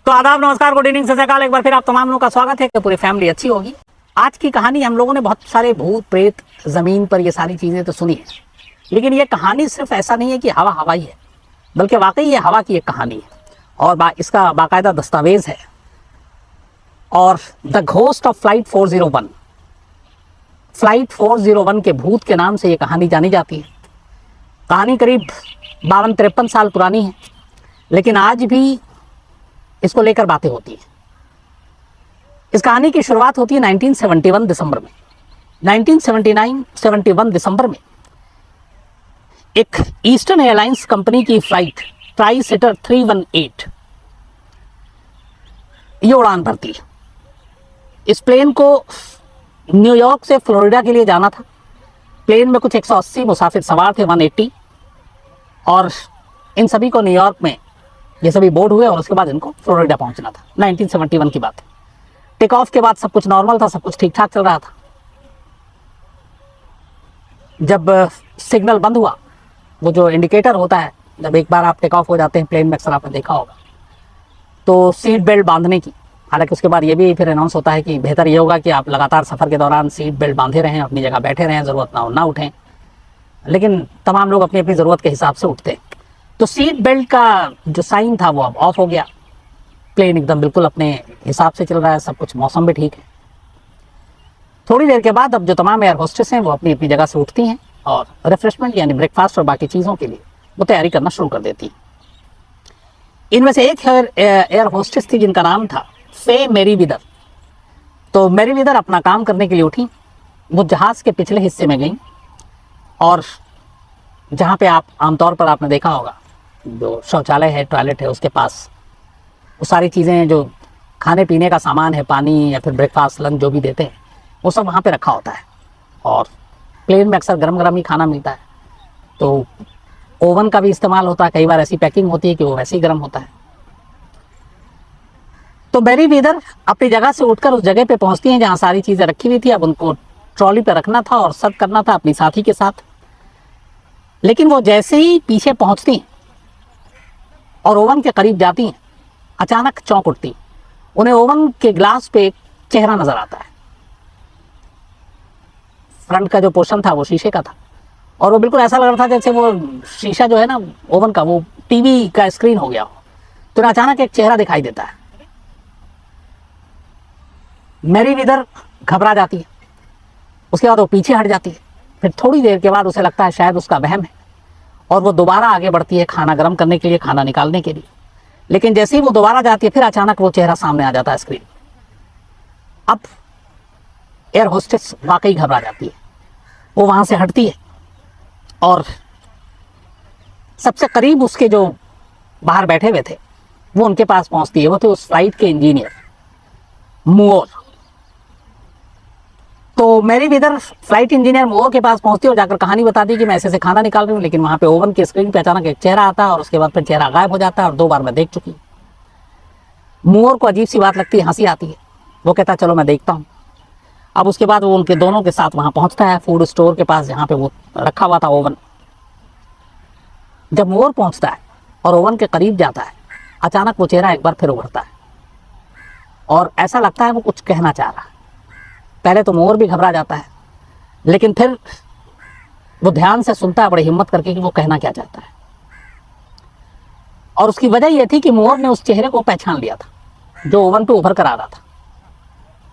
तो आदाब, नमस्कार, गुड इवनिंग, सत श्री अकाल। एक बार फिर आप तमाम लोगों का स्वागत है कि पूरी फैमिली अच्छी होगी। आज की कहानी हम लोगों ने बहुत सारे भूत प्रेत जमीन पर ये सारी चीजें तो सुनी है, लेकिन ये कहानी सिर्फ ऐसा नहीं है कि हवा हवाई है, बल्कि वाकई ये हवा की एक कहानी है और इसका बाकायदा दस्तावेज है। और the ghost of flight 401, flight 401 के भूत के नाम से ये कहानी जानी जाती है। कहानी करीब 52-53 साल पुरानी है, लेकिन आज भी इसको लेकर बातें होती हैं। इस कहानी की शुरुआत होती है 1971 दिसंबर में। 1971 दिसंबर में एक ईस्टर्न एयरलाइंस कंपनी की फ्लाइट ट्राई-सिटर 318 ये उड़ान भरती है। इस प्लेन को न्यूयॉर्क से फ्लोरिडा के लिए जाना था। प्लेन में कुछ 180 मुसाफिर सवार थे, 180, और इन सभी को न्यूयॉर्क में ये सभी बोर्ड हुए और उसके बाद इनको फ्लोरिडा पहुंचना था। 1971 की बात है। टेक ऑफ के बाद सब कुछ नॉर्मल था, सब कुछ ठीक ठाक चल रहा था। जब सिग्नल बंद हुआ, वो जो इंडिकेटर होता है जब एक बार आप टेक ऑफ हो जाते हैं प्लेन में, अक्सर आपने देखा होगा, तो सीट बेल्ट बांधने की, हालांकि उसके बाद ये भी फिर अनाउंस होता है कि बेहतर ये होगा कि आप लगातार सफ़र के दौरान सीट बेल्ट बांधे रहें, अपनी जगह बैठे रहें, ज़रूरत ना हो ना उठें, लेकिन तमाम लोग अपनी अपनी ज़रूरत के हिसाब से उठते हैं। तो सीट बेल्ट का जो साइन था वो अब ऑफ हो गया। प्लेन एकदम बिल्कुल अपने हिसाब से चल रहा है, सब कुछ, मौसम भी ठीक है। थोड़ी देर के बाद अब जो तमाम एयर होस्टेस हैं वो अपनी अपनी जगह से उठती हैं और रिफ्रेशमेंट यानी ब्रेकफास्ट और बाकी चीज़ों के लिए वो तैयारी करना शुरू कर देती हैं। इनमें से एक एयर होस्टेस थी जिनका नाम था फे मेरीवीदर। तो मेरीवीदर अपना काम करने के लिए उठी। वो जहाज़ के पिछले हिस्से में गई और जहाँ पे आप आमतौर पर आपने देखा होगा जो शौचालय है, टॉयलेट है, उसके पास वो सारी चीज़ें जो खाने पीने का सामान है, पानी या फिर ब्रेकफास्ट लंच जो भी देते हैं, वो सब वहाँ पे रखा होता है। और प्लेन में अक्सर गरम गरम ही खाना मिलता है, तो ओवन का भी इस्तेमाल होता है। कई बार ऐसी पैकिंग होती है कि वो वैसे ही गर्म होता है। तो मेरीवीदर अपनी जगह से उठकर उस जगह पे पहुंचती हैं जहां सारी चीज़ें रखी हुई थी। अब उनको ट्रॉली पे रखना था और सर्व करना था अपनी साथी के साथ। लेकिन वो जैसे ही पीछे पहुंचती हैं और ओवन के करीब जाती हैं, अचानक चौंक उठती। उन्हें ओवन के ग्लास पे एक चेहरा नजर आता है। फ्रंट का जो पोर्शन था वो शीशे का था और वो बिल्कुल ऐसा लग रहा था जैसे वो शीशा जो है ना ओवन का, वो टीवी का स्क्रीन हो गया हो। तो अचानक एक चेहरा दिखाई देता है। मेरीवीदर घबरा जाती है। उसके बाद वो पीछे हट जाती है। फिर थोड़ी देर के बाद उसे लगता है शायद उसका वहम है और वो दोबारा आगे बढ़ती है खाना गर्म करने के लिए, खाना निकालने के लिए। लेकिन जैसे ही वो दोबारा जाती है, फिर अचानक वो चेहरा सामने आ जाता है स्क्रीन। अब एयर होस्टेस वाकई घबरा जाती है। वो वहां से हटती है और सबसे करीब उसके जो बाहर बैठे हुए थे वो उनके पास पहुंचती है। वो थे उस फ्लाइट के इंजीनियर मूर। तो मेरीवीदर फ्लाइट इंजीनियर मूर के पास पहुंचती है और जाकर कहानी बताती कि मैं ऐसे खाना निकाल रही हूँ, लेकिन वहां पे ओवन की स्क्रीन पे अचानक एक चेहरा आता है और उसके बाद फिर चेहरा गायब हो जाता है और 2 बार मैं देख चुकी हूँ। मूर को अजीब सी बात लगती है, हंसी आती है। वो कहता है चलो मैं देखता हूँ। अब उसके बाद वो उनके दोनों के साथ वहां पहुंचता है फूड स्टोर के पास जहाँ पे वो रखा हुआ था ओवन। जब मूर पहुंचता है और ओवन के करीब जाता है, अचानक वो चेहरा एक बार फिर उभरता है और ऐसा लगता है वो कुछ कहना चाह रहा है। पहले तो मोर भी घबरा जाता है, लेकिन फिर वो ध्यान से सुनता है बड़ी हिम्मत करके कि वो कहना क्या चाहता है। और उसकी वजह यह थी कि मोर ने उस चेहरे को पहचान लिया था जो ओवन पे उभर कर आ रहा था,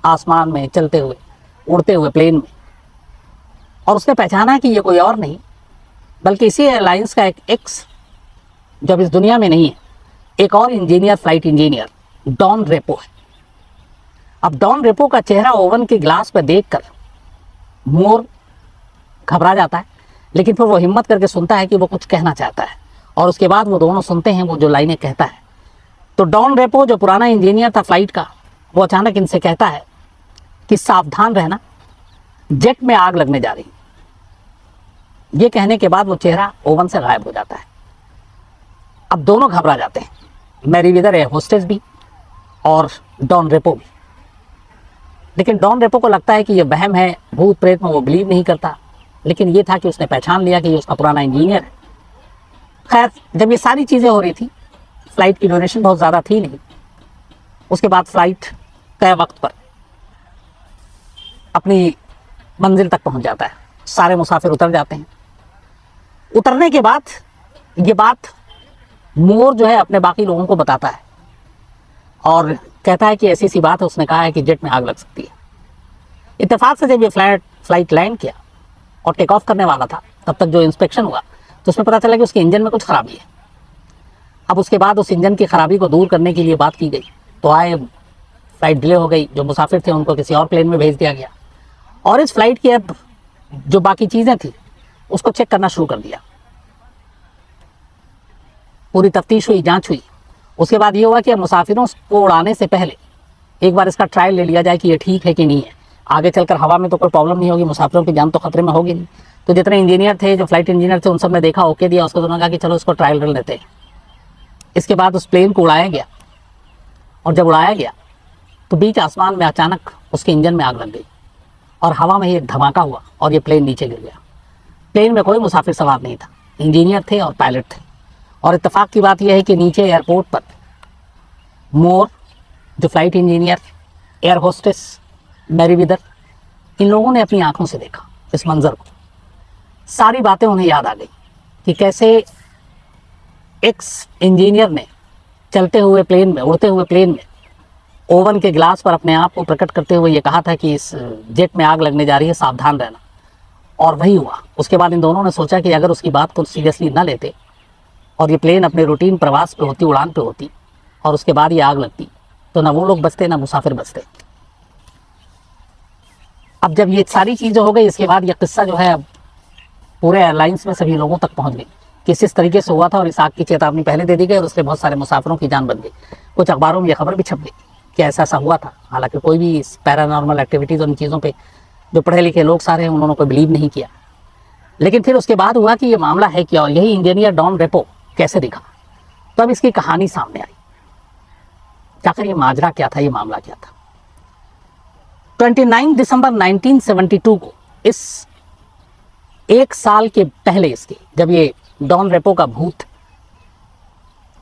आसमान में चलते हुए, उड़ते हुए प्लेन में। और उसने पहचाना है कि ये कोई और नहीं बल्कि इसी एयरलाइंस का एक एक्स, जो अब इस दुनिया में नहीं है, एक और engineer, flight engineer Don Repo है। अब डॉन रेपो का चेहरा ओवन के ग्लास पर देखकर मोर घबरा जाता है, लेकिन फिर वो हिम्मत करके सुनता है कि वो कुछ कहना चाहता है। और उसके बाद वो दोनों सुनते हैं वो जो लाइनें कहता है। तो डॉन रेपो जो पुराना इंजीनियर था फ्लाइट का, वो अचानक इनसे कहता है कि सावधान रहना, जेट में आग लगने जा रही। ये कहने के बाद वो चेहरा ओवन से गायब हो जाता है। अब दोनों घबरा जाते हैं, मेरीवीदर एयर होस्टेस भी और डॉन रेपो भी। लेकिन डॉन रेपो को लगता है कि ये वहम है, भूत प्रेत में वो बिलीव नहीं करता, लेकिन ये था कि उसने पहचान लिया कि ये उसका पुराना इंजीनियर है। खैर, जब ये सारी चीज़ें हो रही थी, फ्लाइट की ड्यूरेशन बहुत ज़्यादा थी नहीं, उसके बाद फ्लाइट तय वक्त पर अपनी मंजिल तक पहुंच जाता है, सारे मुसाफिर उतर जाते हैं। उतरने के बाद ये बात मोर जो है अपने बाकी लोगों को बताता है और कहता है कि ऐसी सी बात है, उसने कहा है कि जेट में आग लग सकती है। इत्तेफाक से जब ये फ्लाइट लैंड किया और टेक ऑफ करने वाला था, तब तक जो इंस्पेक्शन हुआ तो उसमें पता चला कि उसके इंजन में कुछ खराबी है। अब उसके बाद उस इंजन की खराबी को दूर करने के लिए बात की गई तो आए, फ्लाइट डिले हो गई, जो मुसाफिर थे उनको किसी और प्लेन में भेज दिया गया और इस फ्लाइट की अब जो बाकी चीज़ें थी उसको चेक करना शुरू कर दिया। पूरी तफ्तीश हुई, जांच हुई। उसके बाद ये हुआ कि अब मुसाफिरों को उड़ाने से पहले एक बार इसका ट्रायल ले लिया जाए कि ये ठीक है कि नहीं है। आगे चलकर हवा में तो कोई प्रॉब्लम नहीं होगी, मुसाफिरों की जान तो खतरे में होगी नहीं। तो जितने इंजीनियर थे, जो फ्लाइट इंजीनियर थे, उन सब ने देखा, ओके दिया, उसको उन्होंने कहा कि चलो इसको ट्रायल कर लेते हैं। इसके बाद उस प्लेन को उड़ाया गया और जब उड़ाया गया तो बीच आसमान में अचानक उसके इंजन में आग लग गई और हवा में ये धमाका हुआ और ये प्लेन नीचे गिर गया। प्लेन में कोई मुसाफिर सवार नहीं था, इंजीनियर थे और पायलट थे। और इत्तेफाक की बात यह है कि नीचे एयरपोर्ट पर मोर, जो फ्लाइट इंजीनियर, एयर होस्टेस मैरीविदर, इन लोगों ने अपनी आंखों से देखा इस मंजर को। सारी बातें उन्हें याद आ गई कि कैसे एक्स इंजीनियर ने चलते हुए प्लेन में, उड़ते हुए प्लेन में ओवन के गिलास पर अपने आप को प्रकट करते हुए ये कहा था कि इस जेट में आग लगने जा रही है, सावधान रहना। और वही हुआ। उसके बाद इन दोनों ने सोचा कि अगर उसकी बात को सीरियसली न लेते और ये प्लेन अपने रूटीन प्रवास पे होती, उड़ान पे होती और उसके बाद ये आग लगती, तो ना वो लोग बचते ना मुसाफिर बचते। अब जब ये सारी चीज़ें हो गई, इसके बाद ये किस्सा जो है अब पूरे एयरलाइंस में सभी लोगों तक पहुंच गई कि इस तरीके से हुआ था और इस आग की चेतावनी पहले दे दी गई और उससे बहुत सारे मुसाफिरों की जान बच गई। कुछ अखबारों में यह खबर भी छप गई कि ऐसा ऐसा हुआ था। हालांकि कोई भी इस पैरानॉर्मल एक्टिविटीज़ और इन चीज़ों पे जो पढ़े लिखे लोग सारे हैं उन्होंने कोई बिलीव नहीं किया। लेकिन फिर उसके बाद हुआ कि ये मामला है क्या और यही इंजीनियर डॉन रेपो कैसे दिखा। तो अब इसकी कहानी सामने आई, आखिर ये माजरा क्या था, ये मामला क्या था। 29 दिसंबर 1972 को, इस एक साल के पहले इसके, जब ये डॉन रेपो का भूत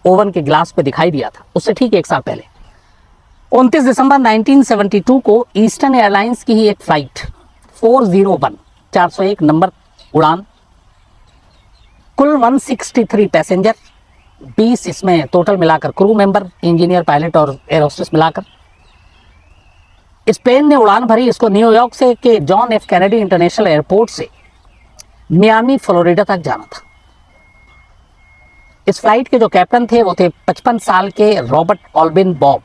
ओवन के ग्लास पे दिखाई दिया था, उससे ठीक एक साल पहले 29 दिसंबर 1972 को ईस्टर्न एयरलाइंस की ही एक फ्लाइट 401 नंबर उड़ान, कुल 163 पैसेंजर, 20 इसमें टोटल मिलाकर क्रू मेंबर, इंजीनियर, पायलट और एयर होस्टेस मिलाकर इस प्लेन ने उड़ान भरी। इसको न्यूयॉर्क से के John F Kennedy international airport से मियामी फ्लोरिडा तक जाना था। इस फ्लाइट के जो कैप्टन थे वो थे 55 साल के रॉबर्ट ऑल्बिन बॉब।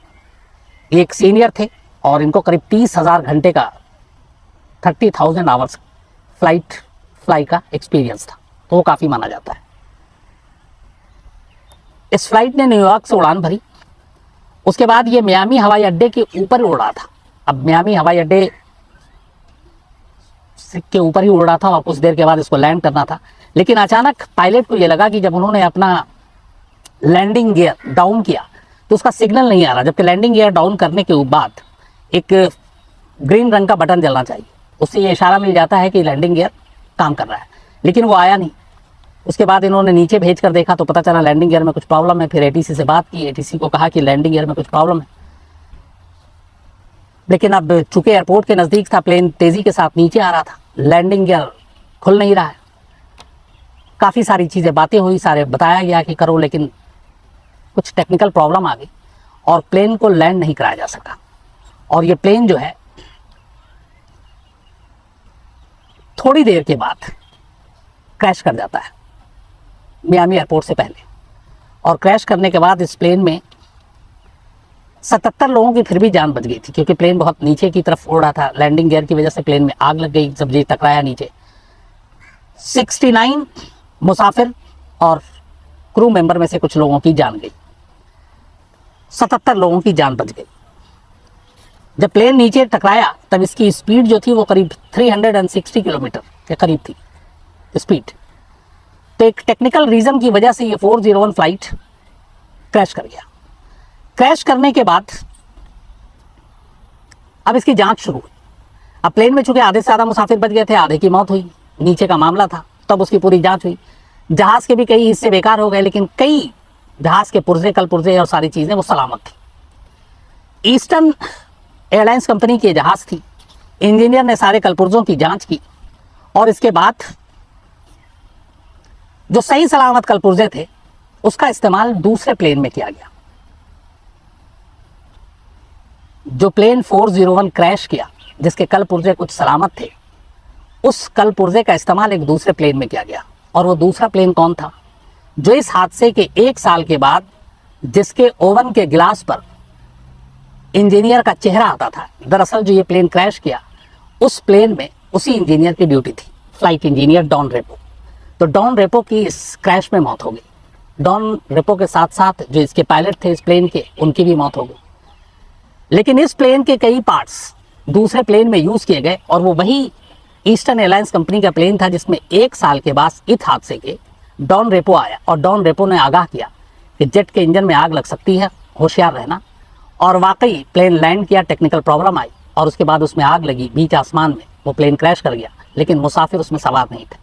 ये एक सीनियर थे और इनको करीब 30,000 घंटे का 30,000 आवर्स फ्लाई का एक्सपीरियंस था, तो वो काफ़ी माना जाता है। इस फ्लाइट ने न्यूयॉर्क से उड़ान भरी। उसके बाद ये मियामी हवाई अड्डे के ऊपर उड़ा था। अब मियामी हवाई अड्डे के ऊपर ही उड़ रहा था और कुछ देर के बाद इसको लैंड करना था। लेकिन अचानक पायलट को ये लगा कि जब उन्होंने अपना लैंडिंग गियर डाउन किया तो उसका सिग्नल नहीं आ रहा, जबकि लैंडिंग गियर डाउन करने के बाद एक ग्रीन रंग का बटन जलना चाहिए, उससे ये इशारा मिल जाता है कि लैंडिंग गियर काम कर रहा है, लेकिन वो आया नहीं। उसके बाद इन्होंने नीचे भेज कर देखा तो पता चला लैंडिंग गियर में कुछ प्रॉब्लम है। फिर एटीसी से बात की, एटीसी को कहा कि लैंडिंग गियर में कुछ प्रॉब्लम है, लेकिन अब चूंकि एयरपोर्ट के नज़दीक था, प्लेन तेज़ी के साथ नीचे आ रहा था, लैंडिंग गियर खुल नहीं रहा है। काफ़ी सारी चीज़ें, बातें हुई, सारे बताया गया कि करो, लेकिन कुछ टेक्निकल प्रॉब्लम आ गई और प्लेन को लैंड नहीं कराया जा सका। और ये प्लेन जो है थोड़ी देर के बाद क्रैश कर जाता है मियामी एयरपोर्ट से पहले। और क्रैश करने के बाद इस प्लेन में 77 लोगों की फिर भी जान बच गई थी, क्योंकि प्लेन बहुत नीचे की तरफ उड़ रहा था। लैंडिंग गियर की वजह से प्लेन में आग लग गई जब ये टकराया नीचे। 69 मुसाफिर और क्रू मेंबर में से कुछ लोगों की जान गई, 77 लोगों की जान बच गई। जब प्लेन नीचे टकराया तब इसकी स्पीड जो थी वो करीब 360 किलोमीटर के करीब थी स्पीड। तो एक टेक्निकल रीज़न की वजह से ये 401 फ्लाइट क्रैश कर गया। क्रैश करने के बाद अब इसकी जांच शुरू हुई। अब प्लेन में चूंकि आधे से ज़्यादा मुसाफिर बच गए थे, आधे की मौत हुई, नीचे का मामला था, तब उसकी पूरी जांच हुई। जहाज़ के भी कई हिस्से बेकार हो गए, लेकिन कई जहाज़ के पुर्जे, कल पुर्जे और सारी चीज़ें वो सलामत थी। ईस्टर्न एयरलाइंस कंपनी की जहाज़ थी। इंजीनियर ने सारे कलपुर्जों की जांच की और इसके बाद जो सही सलामत कलपुर्जे थे उसका इस्तेमाल दूसरे प्लेन में किया गया। जो प्लेन 401 क्रैश किया जिसके कलपुर्जे कुछ सलामत थे, उस कलपुर्जे का इस्तेमाल एक दूसरे प्लेन में किया गया। और वो दूसरा प्लेन कौन था? जो इस हादसे के 1 साल के बाद जिसके ओवन के गिलास पर इंजीनियर का चेहरा आता था। दरअसल जो ये प्लेन क्रैश किया उस प्लेन में उसी इंजीनियर की ड्यूटी थी, फ्लाइट इंजीनियर डॉन रेपो। तो डॉन रेपो की इस क्रैश में मौत हो गई। डॉन रेपो के साथ साथ जो इसके पायलट थे इस प्लेन के, उनकी भी मौत हो गई। लेकिन इस प्लेन के कई पार्ट्स दूसरे प्लेन में यूज़ किए गए और वो वही ईस्टर्न एयरलाइंस कंपनी का प्लेन था जिसमें 1 साल के बाद इस हादसे के डॉन रेपो आया और डॉन रेपो ने आगाह किया कि जेट के इंजन में आग लग सकती है, होशियार रहना। और वाकई प्लेन लैंड किया, टेक्निकल प्रॉब्लम आई और उसके बाद उसमें आग लगी बीच आसमान में। वो प्लेन क्रैश कर गया, लेकिन मुसाफिर उसमें सवार नहीं थे।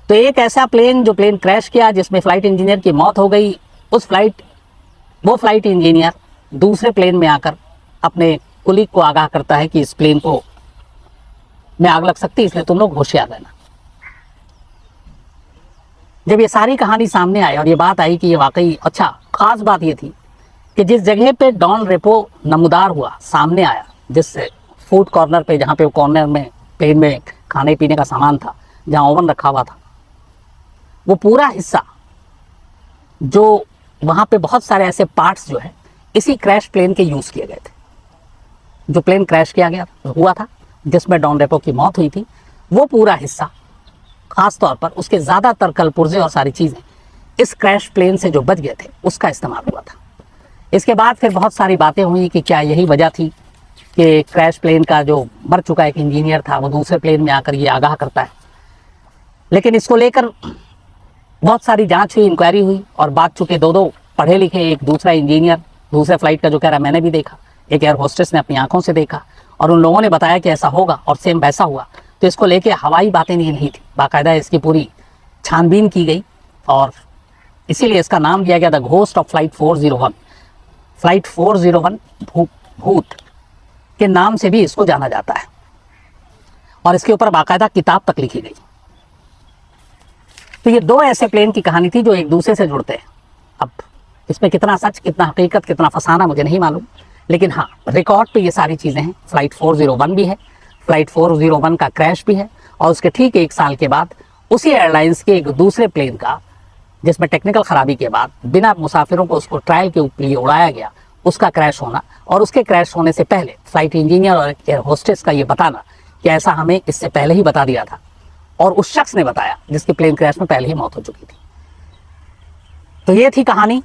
तो एक ऐसा प्लेन जो प्लेन क्रैश किया जिसमें फ्लाइट इंजीनियर की मौत हो गई, वो फ्लाइट इंजीनियर दूसरे प्लेन में आकर अपने कुलीग को आगाह करता है कि इस प्लेन को में आग लग सकती है, इसलिए तुम लोग होशियार रहना। जब ये सारी कहानी सामने आई और ये बात आई कि ये वाकई अच्छा, खास बात ये थी कि जिस जगह पे डॉन रेपो नमूदार हुआ, सामने आया, जिस फूड कॉर्नर पे, जहाँ पे वो कॉर्नर में प्लेन में खाने पीने का सामान था, जहाँ ओवन रखा हुआ था, वो पूरा हिस्सा जो वहाँ पे बहुत सारे ऐसे पार्ट्स जो है इसी क्रैश प्लेन के यूज़ किए गए थे। जो प्लेन क्रैश किया गया हुआ था जिसमें डॉन रेपो की मौत हुई थी, वो पूरा हिस्सा, खास तौर पर उसके ज़्यादातर कलपुर्जे और सारी चीज़ें इस क्रैश प्लेन से जो बच गए थे उसका इस्तेमाल हुआ था। इसके बाद फिर बहुत सारी बातें हुई कि क्या यही वजह थी कि क्रैश प्लेन का जो मर चुका एक इंजीनियर था वो दूसरे प्लेन में आकर ये आगाह करता है। लेकिन इसको लेकर बहुत सारी जांच हुई, इंक्वायरी हुई और बात, चुके दो पढ़े लिखे, एक दूसरा इंजीनियर दूसरे फ्लाइट का जो कह रहा है मैंने भी देखा, एक एयर होस्टेस ने अपनी आंखों से देखा और उन लोगों ने बताया कि ऐसा होगा और सेम वैसा हुआ। तो इसको लेके हवाई बातें नहीं थी, बाकायदा इसकी पूरी छानबीन की गई और इसीलिए इसका नाम दिया गया the ghost of flight 401। Flight 401 भूत के नाम से भी इसको जाना जाता है और इसके ऊपर बाकायदा किताब तक लिखी गई। तो ये 2 ऐसे प्लेन की कहानी थी जो एक दूसरे से जुड़ते हैं। अब इसमें कितना सच, कितना हकीकत, कितना फसाना मुझे नहीं मालूम, लेकिन हाँ, रिकॉर्ड पे ये सारी चीज़ें हैं। फ्लाइट 401 भी है, फ्लाइट 401 का क्रैश भी है और उसके ठीक 1 साल के बाद उसी एयरलाइंस के एक दूसरे प्लेन का, जिसमें टेक्निकल खराबी के बाद बिना मुसाफिरों को उसको ट्रायल के लिए उड़ाया गया, उसका क्रैश होना और उसके क्रैश होने से पहले फ्लाइट इंजीनियर और एयर होस्टेस का ये बताना कि ऐसा हमें इससे पहले ही बता दिया था और उस शख्स ने बताया जिसके प्लेन क्रैश में पहले ही मौत हो चुकी थी। तो ये थी कहानी।